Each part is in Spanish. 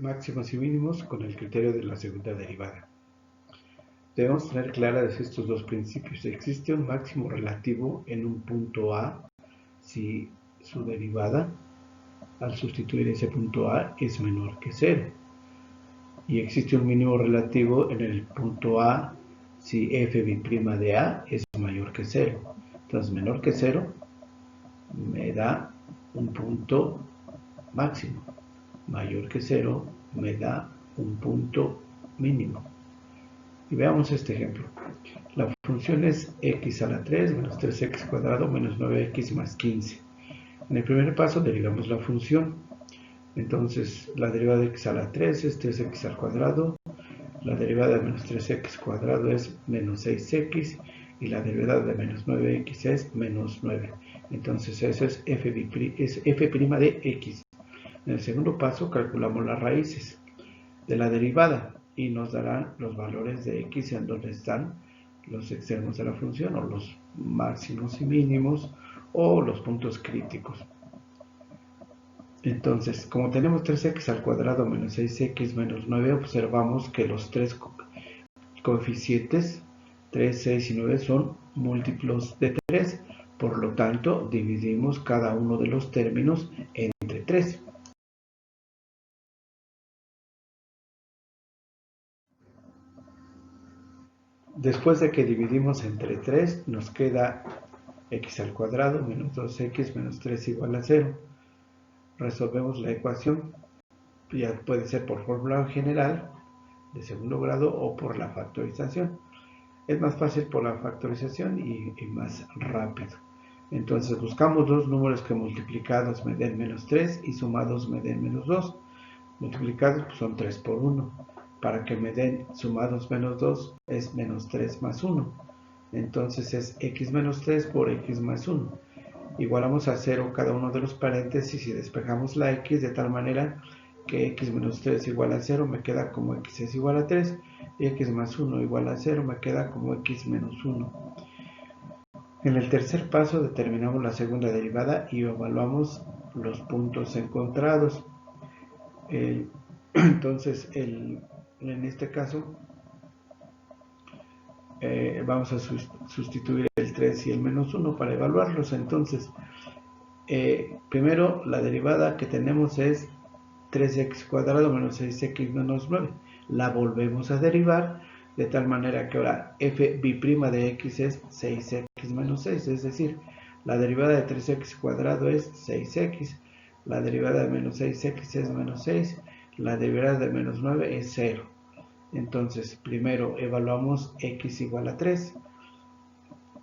máximos y mínimos con el criterio de la segunda derivada. Debemos tener claros estos dos principios. Existe un máximo relativo en un punto A si su derivada, al sustituir ese punto A, es menor que 0. Y existe un mínimo relativo en el punto A si f' de A es mayor que 0. Entonces, menor que 0 me da un punto máximo. Mayor que 0 me da un punto mínimo. Y veamos este ejemplo. La función es x a la 3 menos 3x cuadrado menos 9x más 15. En el primer paso derivamos la función. Entonces, la derivada de x a la 3 es 3x al cuadrado. La derivada de menos 3x cuadrado es menos 6x. Y la derivada de menos 9x es menos 9. Entonces, eso es f' de x. En el segundo paso calculamos las raíces de la derivada y nos darán los valores de x en donde están los extremos de la función, o los máximos y mínimos, o los puntos críticos. Entonces, como tenemos 3x al cuadrado menos 6x menos 9, observamos que los tres coeficientes, 3, 6 y 9, son múltiplos de 3. Por lo tanto, dividimos cada uno de los términos entre 3. Después de que dividimos entre 3, nos queda x al cuadrado menos 2x menos 3 igual a 0. Resolvemos la ecuación, ya puede ser por fórmula general de segundo grado o por la factorización. Es más fácil por la factorización y más rápido. Entonces buscamos dos números que multiplicados me den menos 3 y sumados me den menos 2. Multiplicados pues son 3 por 1. Para que me den sumados menos 2 es menos 3 más 1. Entonces es x menos 3 por x más 1. Igualamos a 0 cada uno de los paréntesis y despejamos la x de tal manera que x menos 3 igual a 0 me queda como x es igual a 3 y x más 1 igual a 0 me queda como x menos 1. En el tercer paso determinamos la segunda derivada y evaluamos los puntos encontrados. Entonces, en este caso, vamos a sustituir el 3 y el menos 1 para evaluarlos. Entonces, primero la derivada que tenemos es 3x cuadrado menos 6x menos 9. La volvemos a derivar de tal manera que ahora f' de x es 6x menos 6. Es decir, la derivada de 3x cuadrado es 6x. La derivada de menos 6x es menos 6. La derivada de menos 9 es 0. Entonces, primero evaluamos x igual a 3.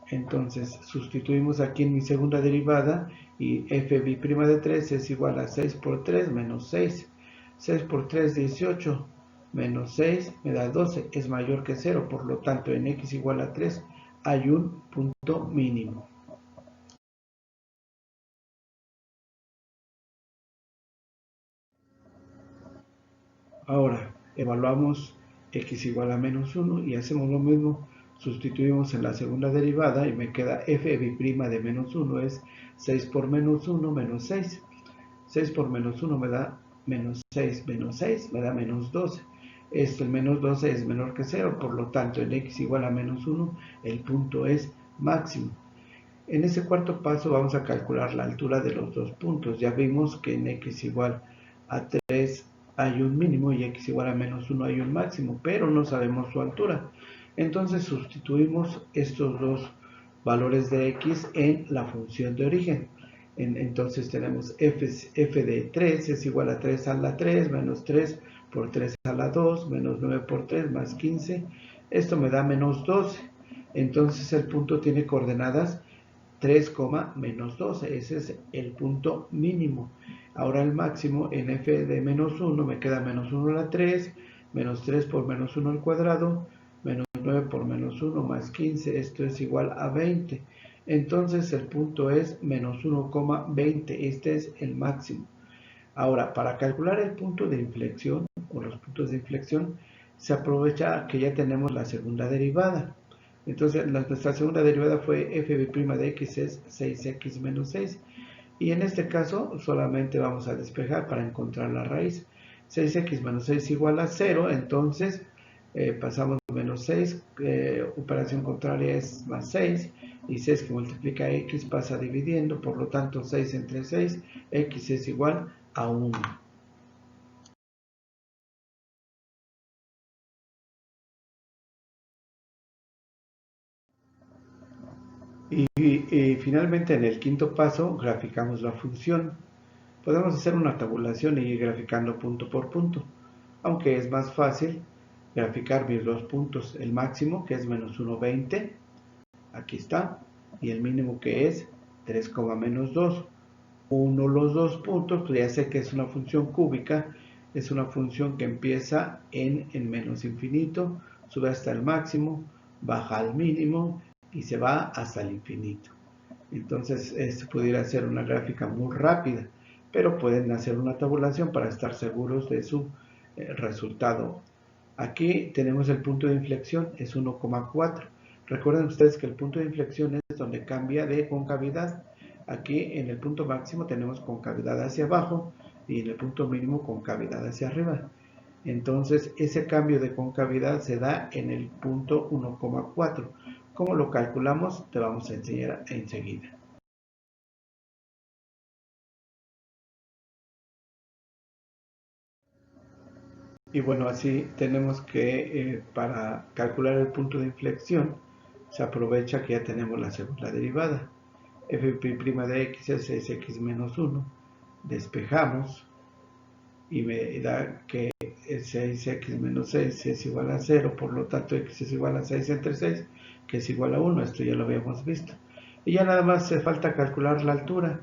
Entonces, sustituimos aquí en mi segunda derivada y f' de 3 es igual a 6 por 3 menos 6. 6 por 3, 18, menos 6 me da 12, es mayor que 0, por lo tanto en x igual a 3 hay un punto mínimo. Ahora, evaluamos x igual a menos 1 y hacemos lo mismo. Sustituimos en la segunda derivada y me queda f' de menos 1 es 6 por menos 1 menos 6. 6 por menos 1 me da menos 6 me da menos 12. El menos 12 es menor que 0, por lo tanto en x igual a menos 1 el punto es máximo. En ese cuarto paso vamos a calcular la altura de los dos puntos. Ya vimos que en x igual a 3 hay un mínimo y x igual a menos 1 hay un máximo, pero no sabemos su altura. Entonces sustituimos estos dos valores de x en la función de origen. Entonces tenemos f de 3 es igual a 3 a la 3 menos 3 por 3 a la 2 menos 9 por 3 más 15. Esto me da menos 12. Entonces el punto tiene coordenadas 3, menos 12. Ese es el punto mínimo. Ahora el máximo en f de menos 1 me queda menos 1 a la 3, menos 3 por menos 1 al cuadrado, menos 9 por menos 1 más 15. Esto es igual a 20. Entonces el punto es menos 1,20. Este es el máximo. Ahora, para calcular el punto de inflexión o los puntos de inflexión, se aprovecha que ya tenemos la segunda derivada. Entonces, nuestra segunda derivada fue f' de x es 6x menos 6. Y en este caso, solamente vamos a despejar para encontrar la raíz. 6x menos 6 igual a 0, entonces pasamos menos 6, operación contraria es más 6, y 6 que multiplica x pasa dividiendo, por lo tanto 6 entre 6, x es igual a 1. Y finalmente en el quinto paso graficamos la función. Podemos hacer una tabulación y ir graficando punto por punto, aunque es más fácil graficar mis dos puntos, el máximo que es menos 1,20, aquí está, y el mínimo que es 3, menos 2. Uno los dos puntos, pues ya sé que es una función cúbica, es una función que empieza en menos infinito, sube hasta el máximo, baja al mínimo y se va hasta el infinito. Entonces, esto pudiera ser una gráfica muy rápida, pero pueden hacer una tabulación para estar seguros de su resultado. Aquí tenemos el punto de inflexión, es 1,4. Recuerden ustedes que el punto de inflexión es donde cambia de concavidad. Aquí en el punto máximo tenemos concavidad hacia abajo y en el punto mínimo concavidad hacia arriba. Entonces, ese cambio de concavidad se da en el punto 1,4. ¿Cómo lo calculamos? Te vamos a enseñar enseguida. Y bueno, así tenemos que para calcular el punto de inflexión se aprovecha que ya tenemos la segunda derivada. F' de x es 6x menos 1. Despejamos y me da que 6x menos 6 es igual a 0, por lo tanto x es igual a 6 entre 6, que es igual a 1, esto ya lo habíamos visto. Y ya nada más hace falta calcular la altura.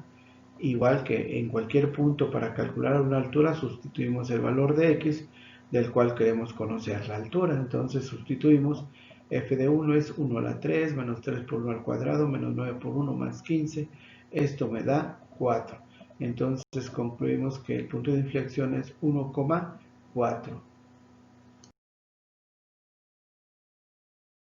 Igual que en cualquier punto para calcular una altura sustituimos el valor de x del cual queremos conocer la altura. Entonces sustituimos f de 1 es 1 a la 3 menos 3 por 1 al cuadrado menos 9 por 1 más 15. Esto me da 4. Entonces concluimos que el punto de inflexión es 1,4.